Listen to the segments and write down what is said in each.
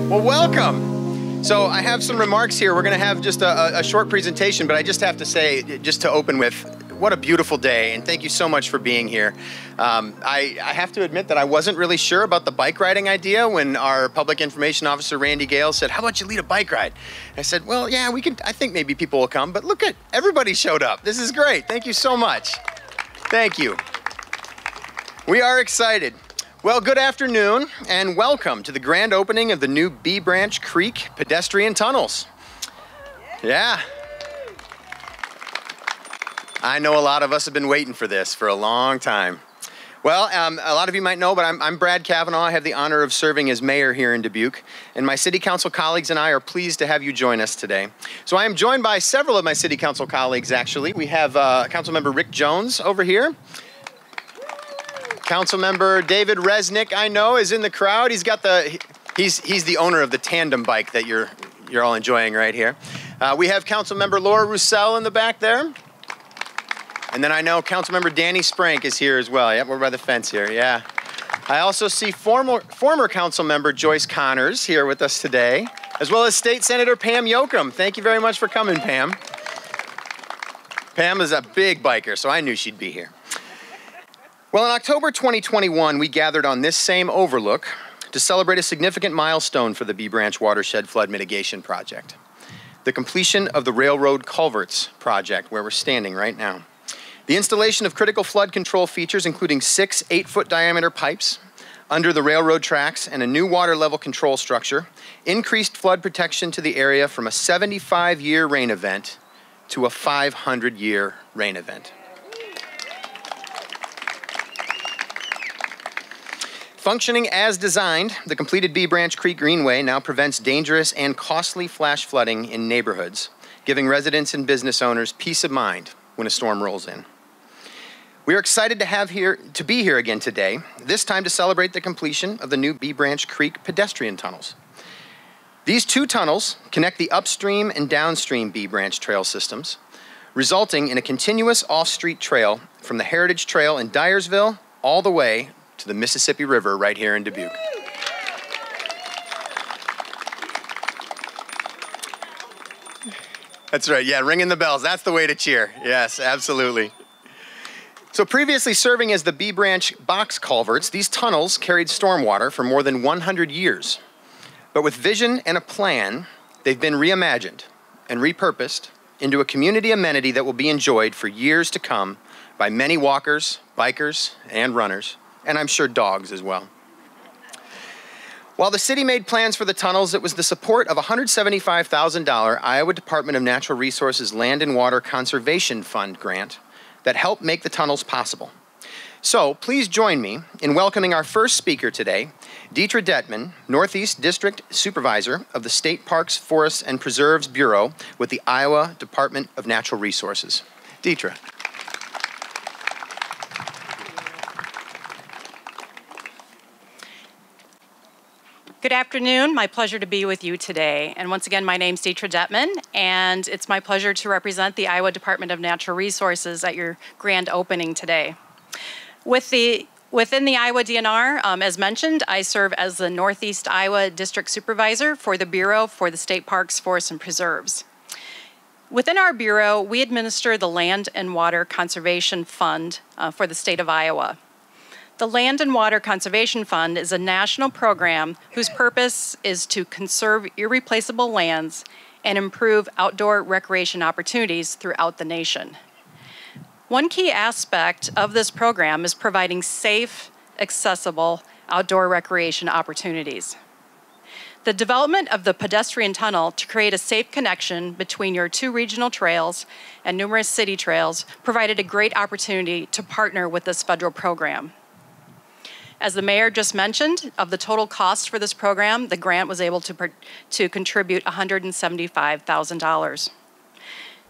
Well, welcome. So I have some remarks here. We're going to have just a short presentation, but I just have to say, just to open with, what a beautiful day, and thank you so much for being here. I have to admit that I wasn't really sure about the bike riding idea when our public information officer, Randy Gale, said, how about you lead a bike ride? I said, well, yeah, we can. I think maybe people will come, but look at, everybody showed up. This is great. Thank you so much. Thank you. We are excited. Well, good afternoon, and welcome to the grand opening of the new Bee Branch Creek pedestrian tunnels. Yeah. I know a lot of us have been waiting for this for a long time. Well, a lot of you might know, but I'm Brad Kavanaugh. I have the honor of serving as mayor here in Dubuque, and my city council colleagues and I are pleased to have you join us today. So I am joined by several of my city council colleagues, actually. We have Councilmember Rick Jones over here. Councilmember David Resnick, I know, is in the crowd. He's got he's the owner of the tandem bike that you're all enjoying right here. We have Councilmember Laura Roussel in the back there. And then I know Councilmember Danny Sprank is here as well. Yep, we're by the fence here, yeah. I also see former Councilmember Joyce Connors here with us today, as well as State Senator Pam Yoakum. Thank you very much for coming, Pam. Pam is a big biker, so I knew she'd be here. Well, in October 2021, we gathered on this same overlook to celebrate a significant milestone for the Bee Branch Watershed Flood Mitigation Project, the completion of the Railroad Culverts project, where we're standing right now. The installation of critical flood control features, including 6 8-foot diameter pipes under the railroad tracks and a new water level control structure, increased flood protection to the area from a 75-year rain event to a 500-year rain event. Functioning as designed, the completed Bee Branch Creek Greenway now prevents dangerous and costly flash flooding in neighborhoods, giving residents and business owners peace of mind when a storm rolls in. We are excited to be here again today, this time to celebrate the completion of the new Bee Branch Creek pedestrian tunnels. These 2 tunnels connect the upstream and downstream Bee Branch trail systems, resulting in a continuous off-street trail from the Heritage Trail in Dyersville all the way to the Mississippi River right here in Dubuque. That's right, yeah, ringing the bells. That's the way to cheer. Yes, absolutely. So previously serving as the Bee Branch box culverts, these tunnels carried stormwater for more than 100 years. But with vision and a plan, they've been reimagined and repurposed into a community amenity that will be enjoyed for years to come by many walkers, bikers, and runners, and I'm sure dogs as well. While the city made plans for the tunnels, it was the support of a $175,000 Iowa Department of Natural Resources Land and Water Conservation Fund grant that helped make the tunnels possible. So please join me in welcoming our first speaker today, Deetra Detman, Northeast District Supervisor of the State Parks, Forests, and Preserves Bureau with the Iowa Department of Natural Resources. Deetra. Good afternoon. My pleasure to be with you today. And once again, my name's Deetra Detman, and it's my pleasure to represent the Iowa Department of Natural Resources at your grand opening today. Within the Iowa DNR, as mentioned, I serve as the Northeast Iowa District Supervisor for the Bureau for the State Parks, Forests, and Preserves. Within our Bureau, we administer the Land and Water Conservation Fund for the state of Iowa. The Land and Water Conservation Fund is a national program whose purpose is to conserve irreplaceable lands and improve outdoor recreation opportunities throughout the nation. One key aspect of this program is providing safe, accessible outdoor recreation opportunities. The development of the pedestrian tunnel to create a safe connection between your 2 regional trails and numerous city trails provided a great opportunity to partner with this federal program. As the mayor just mentioned, of the total cost for this program, the grant was able to contribute $175,000.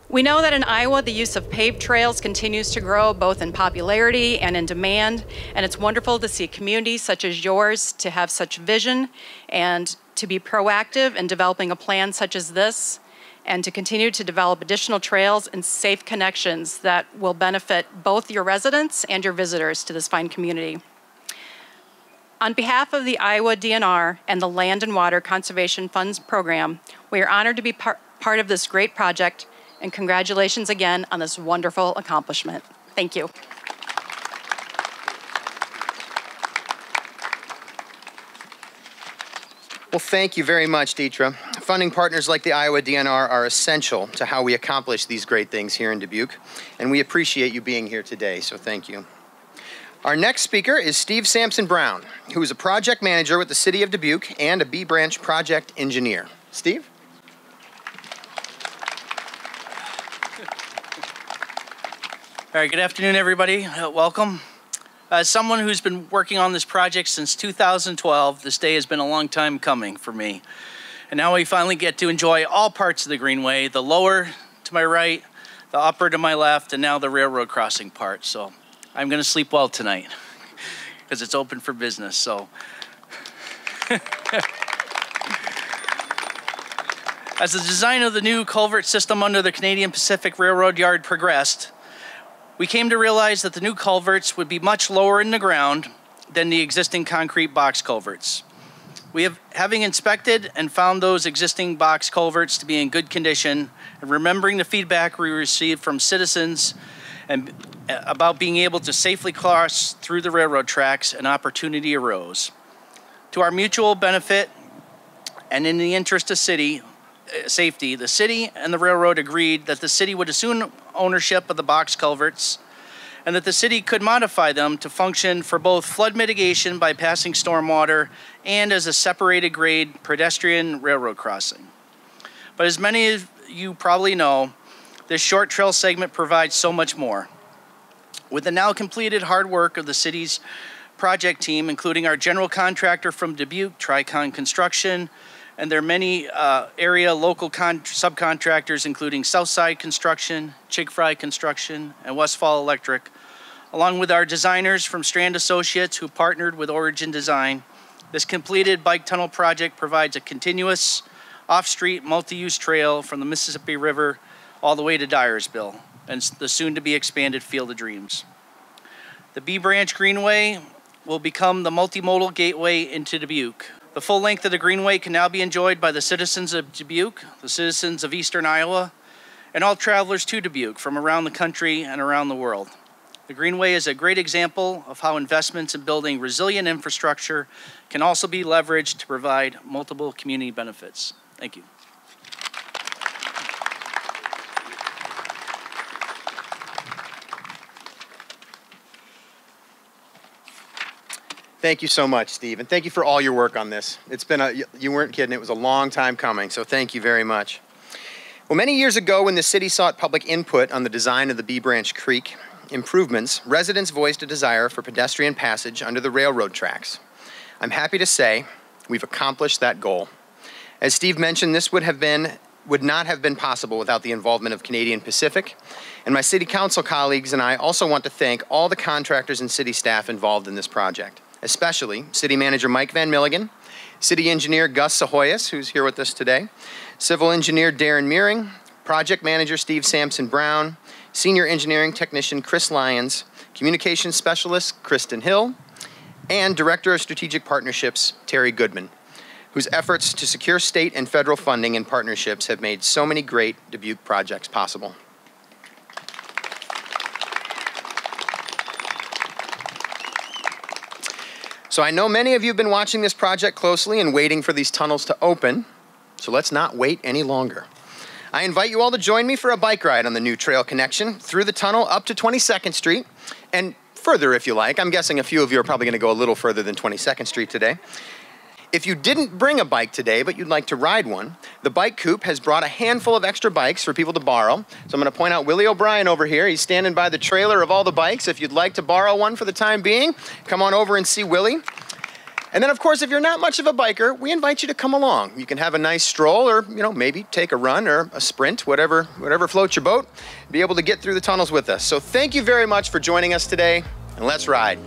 We know that in Iowa, the use of paved trails continues to grow both in popularity and in demand, and it's wonderful to see communities such as yours to have such vision and to be proactive in developing a plan such as this, and to continue to develop additional trails and safe connections that will benefit both your residents and your visitors to this fine community. On behalf of the Iowa DNR and the Land and Water Conservation Funds program, we are honored to be part of this great project, and congratulations again on this wonderful accomplishment. Thank you. Well, thank you very much, Deetra. Funding partners like the Iowa DNR are essential to how we accomplish these great things here in Dubuque, and we appreciate you being here today, so thank you. Our next speaker is Steve Sampson Brown, who is a project manager with the City of Dubuque and a Bee Branch project engineer. Steve? All right, good afternoon, everybody. Welcome. As someone who's been working on this project since 2012, this day has been a long time coming for me. And now we finally get to enjoy all parts of the Greenway, the lower to my right, the upper to my left, and now the railroad crossing part. So I'm going to sleep well tonight because it's open for business. So as the design of the new culvert system under the Canadian Pacific Railroad Yard progressed, we came to realize that the new culverts would be much lower in the ground than the existing concrete box culverts. Having inspected and found those existing box culverts to be in good condition, and remembering the feedback we received from citizens and about being able to safely cross through the railroad tracks, an opportunity arose. To our mutual benefit and in the interest of safety, the city and the railroad agreed that the city would assume ownership of the box culverts and that the city could modify them to function for both flood mitigation by passing stormwater and as a separated grade pedestrian railroad crossing. But as many of you probably know, this short trail segment provides so much more. With the now completed hard work of the city's project team, including our general contractor from Dubuque, Tricon Construction, and their many area local subcontractors, including Southside Construction, Chig-Fry Construction, and Westfall Electric, along with our designers from Strand Associates who partnered with Origin Design, this completed bike tunnel project provides a continuous off-street multi-use trail from the Mississippi River all the way to Dyersville and the soon-to-be expanded Field of Dreams. The Bee Branch Greenway will become the multimodal gateway into Dubuque. The full length of the Greenway can now be enjoyed by the citizens of Dubuque, the citizens of Eastern Iowa, and all travelers to Dubuque from around the country and around the world. The Greenway is a great example of how investments in building resilient infrastructure can also be leveraged to provide multiple community benefits. Thank you. Thank you so much, Steve, and thank you for all your work on this. It's been you weren't kidding, it was a long time coming, so thank you very much. Well, many years ago when the city sought public input on the design of the Bee Branch Creek improvements, residents voiced a desire for pedestrian passage under the railroad tracks. I'm happy to say we've accomplished that goal. As Steve mentioned, this would not have been possible without the involvement of Canadian Pacific, and my city council colleagues and I also want to thank all the contractors and city staff involved in this project, especially City Manager Mike Van Milligan, City Engineer Gus Sahoyas, who's here with us today, Civil Engineer Darren Meering, Project Manager Steve Sampson Brown, Senior Engineering Technician Chris Lyons, Communications Specialist Kristen Hill, and Director of Strategic Partnerships Terry Goodman, whose efforts to secure state and federal funding and partnerships have made so many great Dubuque projects possible. So I know many of you have been watching this project closely and waiting for these tunnels to open, so let's not wait any longer. I invite you all to join me for a bike ride on the new trail connection through the tunnel up to 22nd Street and further if you like. I'm guessing a few of you are probably going to go a little further than 22nd Street today. If you didn't bring a bike today, but you'd like to ride one, the Bike Coop has brought a handful of extra bikes for people to borrow. So I'm going to point out Willie O'Brien over here. He's standing by the trailer of all the bikes. If you'd like to borrow one for the time being, come on over and see Willie. And then, of course, if you're not much of a biker, we invite you to come along. You can have a nice stroll or, maybe take a run or a sprint, whatever floats your boat, be able to get through the tunnels with us. So thank you very much for joining us today, and let's ride.